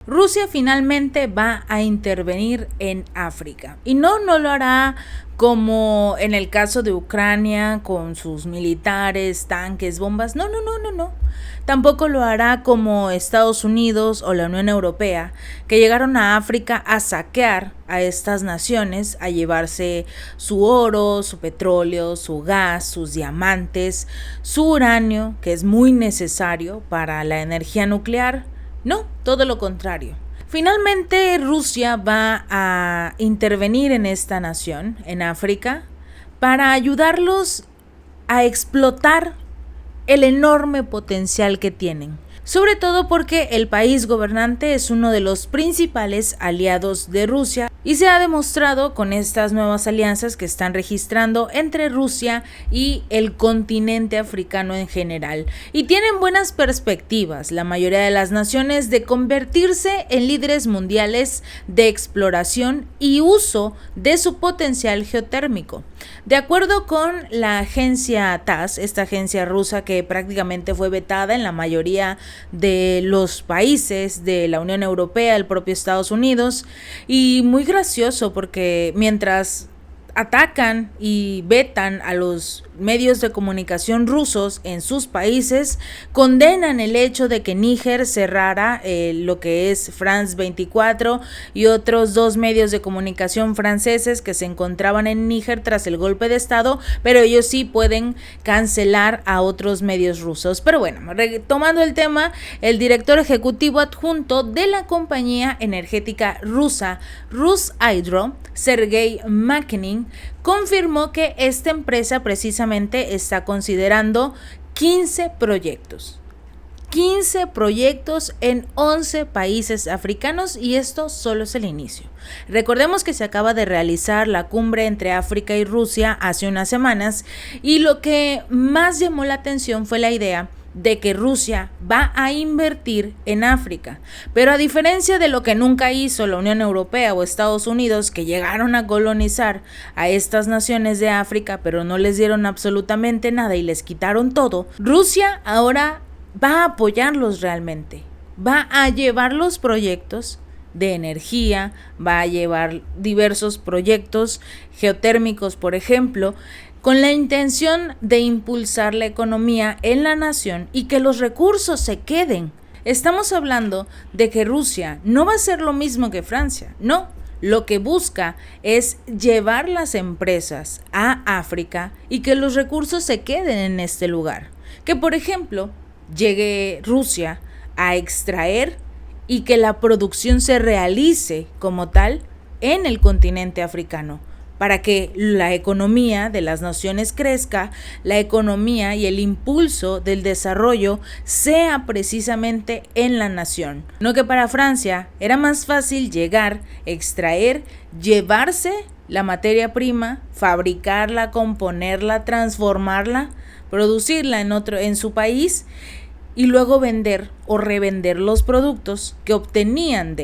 Rusia finalmente va a intervenir en África y no lo hará como en el caso de Ucrania con sus militares, tanques, bombas. No. Tampoco lo hará como Estados Unidos o la Unión Europea, que llegaron a África a saquear a estas naciones, a llevarse su oro, su petróleo, su gas, sus diamantes, su uranio, que es muy necesario para la energía nuclear. No, todo lo contrario. Finalmente Rusia va a intervenir en esta nación, en África, para ayudarlos a explotar el enorme potencial que tienen. Sobre todo porque el país gobernante es uno de los principales aliados de Rusia y se ha demostrado con estas nuevas alianzas que están registrando entre Rusia y el continente africano en general. Y tienen buenas perspectivas la mayoría de las naciones de convertirse en líderes mundiales de exploración y uso de su potencial geotérmico. De acuerdo con la agencia TASS, esta agencia rusa que prácticamente fue vetada en la mayoría de los países de la Unión Europea, el propio Estados Unidos, y muy gracioso porque mientras atacan y vetan a los medios de comunicación rusos en sus países, condenan el hecho de que Níger cerrara lo que es France 24 y otros dos medios de comunicación franceses que se encontraban en Níger tras el golpe de estado, pero ellos sí pueden cancelar a otros medios rusos. Pero bueno, retomando el tema, el director ejecutivo adjunto de la compañía energética rusa Rushydro, Sergei Makhnin, confirmó que esta empresa precisamente está considerando 15 proyectos. 15 proyectos en 11 países africanos y esto solo es el inicio. Recordemos que se acaba de realizar la cumbre entre África y Rusia hace unas semanas y lo que más llamó la atención fue la idea de que Rusia va a invertir en África, pero a diferencia de lo que nunca hizo la Unión Europea o Estados Unidos, que llegaron a colonizar a estas naciones de África pero no les dieron absolutamente nada y les quitaron todo, Rusia ahora va a apoyarlos realmente, va a llevar los proyectos de energía, va a llevar diversos proyectos geotérmicos, por ejemplo, con la intención de impulsar la economía en la nación y que los recursos se queden. Estamos hablando de que Rusia no va a ser lo mismo que Francia, no. Lo que busca es llevar las empresas a África y que los recursos se queden en este lugar. Que, por ejemplo, llegue Rusia a extraer y que la producción se realice como tal en el continente africano, para que la economía de las naciones crezca, la economía y el impulso del desarrollo sea precisamente en la nación. No que para Francia era más fácil llegar, extraer, llevarse la materia prima, fabricarla, componerla, transformarla, producirla en su país y luego vender o revender los productos que obtenían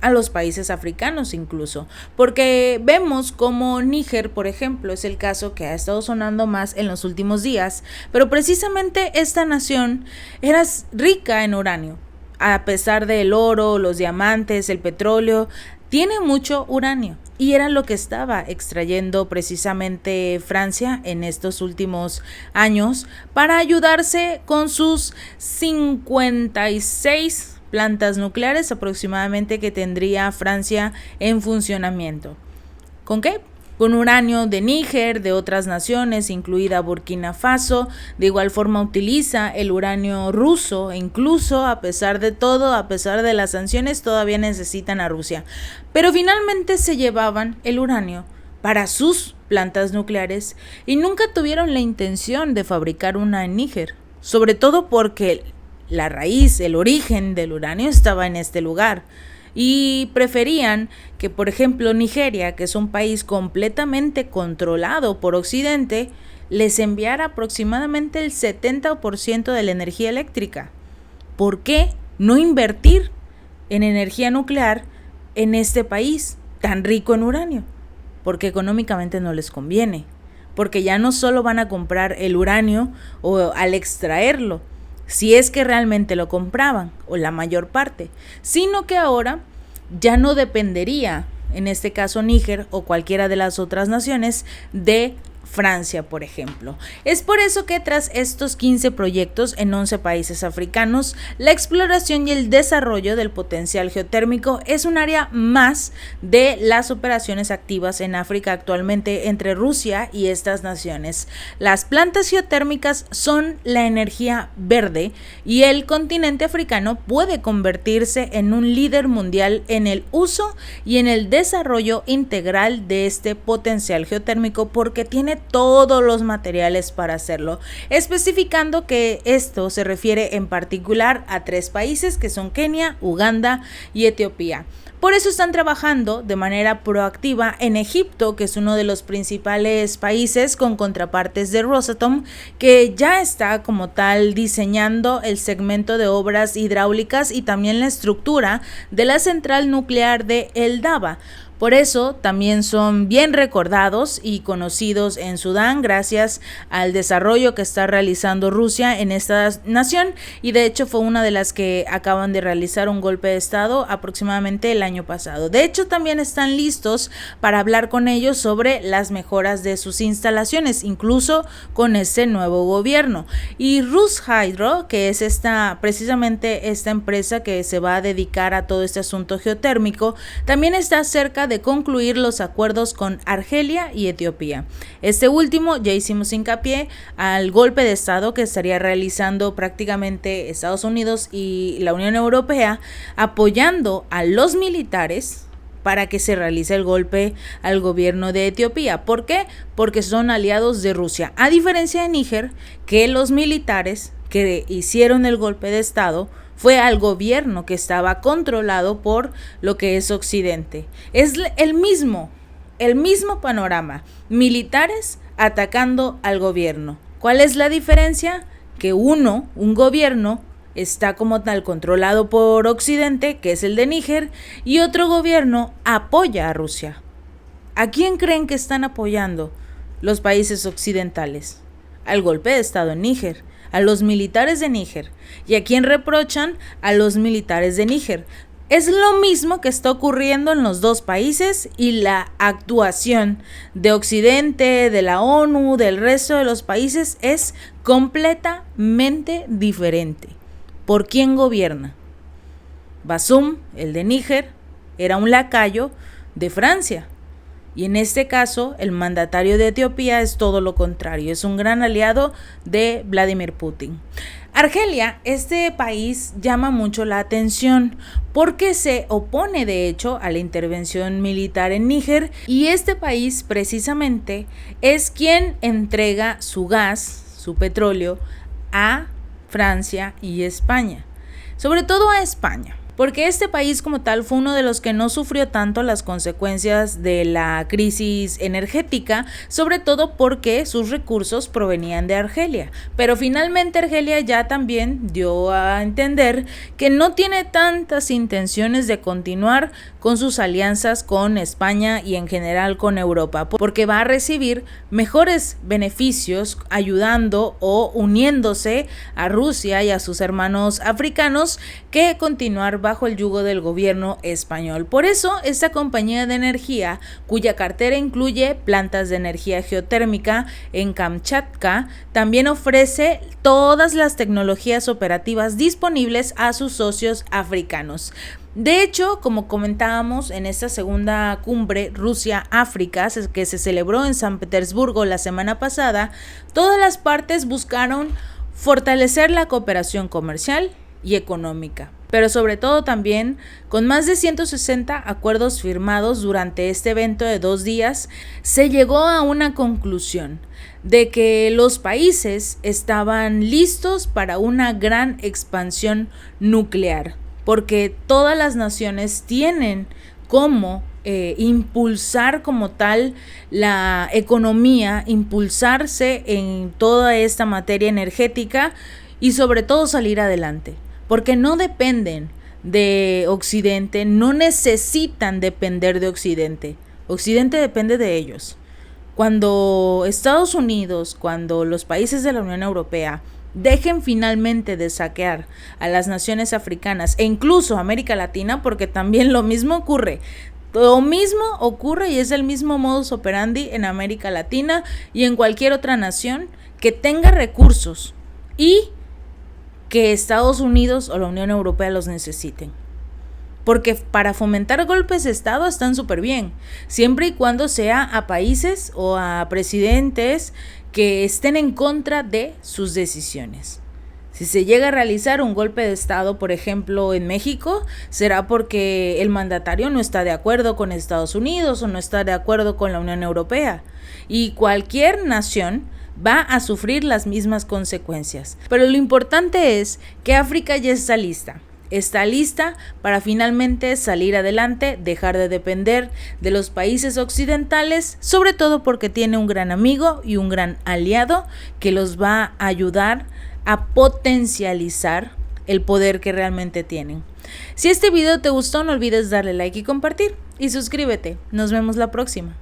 a los países africanos incluso, porque vemos como Níger, por ejemplo, es el caso que ha estado sonando más en los últimos días, pero precisamente esta nación era rica en uranio, a pesar del oro, los diamantes, el petróleo, tiene mucho uranio. Y era lo que estaba extrayendo precisamente Francia en estos últimos años para ayudarse con sus 56 plantas nucleares aproximadamente que tendría Francia en funcionamiento. ¿Con qué? Con uranio de Níger, de otras naciones, incluida Burkina Faso. De igual forma utiliza el uranio ruso, e incluso a pesar de todo, a pesar de las sanciones, todavía necesitan a Rusia. Pero finalmente se llevaban el uranio para sus plantas nucleares y nunca tuvieron la intención de fabricar una en Níger, sobre todo porque la raíz, el origen del uranio estaba en este lugar y preferían que, por ejemplo, Nigeria, que es un país completamente controlado por Occidente, les enviara aproximadamente el 70% de la energía eléctrica. ¿Por qué no invertir en energía nuclear en este país tan rico en uranio? Porque económicamente no les conviene, porque ya no solo van a comprar el uranio o al extraerlo, si es que realmente lo compraban, o la mayor parte, sino que ahora ya no dependería, en este caso Níger o cualquiera de las otras naciones, de Francia, por ejemplo. Es por eso que tras estos 15 proyectos en 11 países africanos, la exploración y el desarrollo del potencial geotérmico es un área más de las operaciones activas en África actualmente entre Rusia y estas naciones. Las plantas geotérmicas son la energía verde y el continente africano puede convertirse en un líder mundial en el uso y en el desarrollo integral de este potencial geotérmico porque tiene todos los materiales para hacerlo, especificando que esto se refiere en particular a 3 países que son Kenia, Uganda y Etiopía. Por eso están trabajando de manera proactiva en Egipto, que es uno de los principales países con contrapartes de Rosatom, que ya está como tal diseñando el segmento de obras hidráulicas y también la estructura de la central nuclear de El Daba. Por eso también son bien recordados y conocidos en Sudán gracias al desarrollo que está realizando Rusia en esta nación, y de hecho fue una de las que acaban de realizar un golpe de estado aproximadamente el año pasado. De hecho también están listos para hablar con ellos sobre las mejoras de sus instalaciones, incluso con este nuevo gobierno. Y Rushydro, que es precisamente esta empresa que se va a dedicar a todo este asunto geotérmico, también está cerca de concluir los acuerdos con Argelia y Etiopía. Este último ya hicimos hincapié al golpe de estado que estaría realizando prácticamente Estados Unidos y la Unión Europea, apoyando a los militares para que se realice el golpe al gobierno de Etiopía. ¿Por qué? Porque son aliados de Rusia, a diferencia de Níger, que los militares que hicieron el golpe de estado fue al gobierno que estaba controlado por lo que es Occidente. Es el mismo panorama, militares atacando al gobierno. ¿Cuál es la diferencia? Que un gobierno está como tal controlado por Occidente, que es el de Níger, y otro gobierno apoya a Rusia. ¿A quién creen que están apoyando los países occidentales? Al golpe de estado en Níger, a los militares de Níger. ¿Y a quién reprochan? A los militares de Níger. Es lo mismo que está ocurriendo en los dos países y la actuación de Occidente, de la ONU, del resto de los países es completamente diferente. ¿Por quién gobierna? Bazoum, el de Níger, era un lacayo de Francia. Y en este caso, el mandatario de Etiopía es todo lo contrario, es un gran aliado de Vladimir Putin. Argelia, este país llama mucho la atención porque se opone de hecho a la intervención militar en Níger, y este país precisamente es quien entrega su gas, su petróleo, a Francia y España, sobre todo a España. Porque este país como tal fue uno de los que no sufrió tanto las consecuencias de la crisis energética, sobre todo porque sus recursos provenían de Argelia. Pero finalmente Argelia ya también dio a entender que no tiene tantas intenciones de continuar con sus alianzas con España y en general con Europa, porque va a recibir mejores beneficios ayudando o uniéndose a Rusia y a sus hermanos africanos que continuar bajo el yugo del gobierno español. Por eso, esta compañía de energía, cuya cartera incluye plantas de energía geotérmica en Kamchatka, también ofrece todas las tecnologías operativas disponibles a sus socios africanos. De hecho, como comentábamos en esta segunda cumbre Rusia-África que se celebró en San Petersburgo la semana pasada, todas las partes buscaron fortalecer la cooperación comercial y económica, pero sobre todo también con más de 160 acuerdos firmados durante este evento de 2 días, se llegó a una conclusión de que los países estaban listos para una gran expansión nuclear, porque todas las naciones tienen como impulsar como tal la economía, impulsarse en toda esta materia energética y sobre todo salir adelante, porque no dependen de Occidente, no necesitan depender de Occidente. Occidente depende de ellos. Cuando Estados Unidos, cuando los países de la Unión Europea dejen finalmente de saquear a las naciones africanas e incluso América Latina, porque también lo mismo ocurre. Lo mismo ocurre y es el mismo modus operandi en América Latina y en cualquier otra nación que tenga recursos y que Estados Unidos o la Unión Europea los necesiten. Porque para fomentar golpes de Estado están súper bien, siempre y cuando sea a países o a presidentes que estén en contra de sus decisiones. Si se llega a realizar un golpe de Estado, por ejemplo, en México, será porque el mandatario no está de acuerdo con Estados Unidos o no está de acuerdo con la Unión Europea. Y cualquier nación va a sufrir las mismas consecuencias. Pero lo importante es que África ya está lista. Está lista para finalmente salir adelante, dejar de depender de los países occidentales, sobre todo porque tiene un gran amigo y un gran aliado que los va a ayudar a potencializar el poder que realmente tienen. Si este video te gustó, no olvides darle like y compartir. Y suscríbete. Nos vemos la próxima.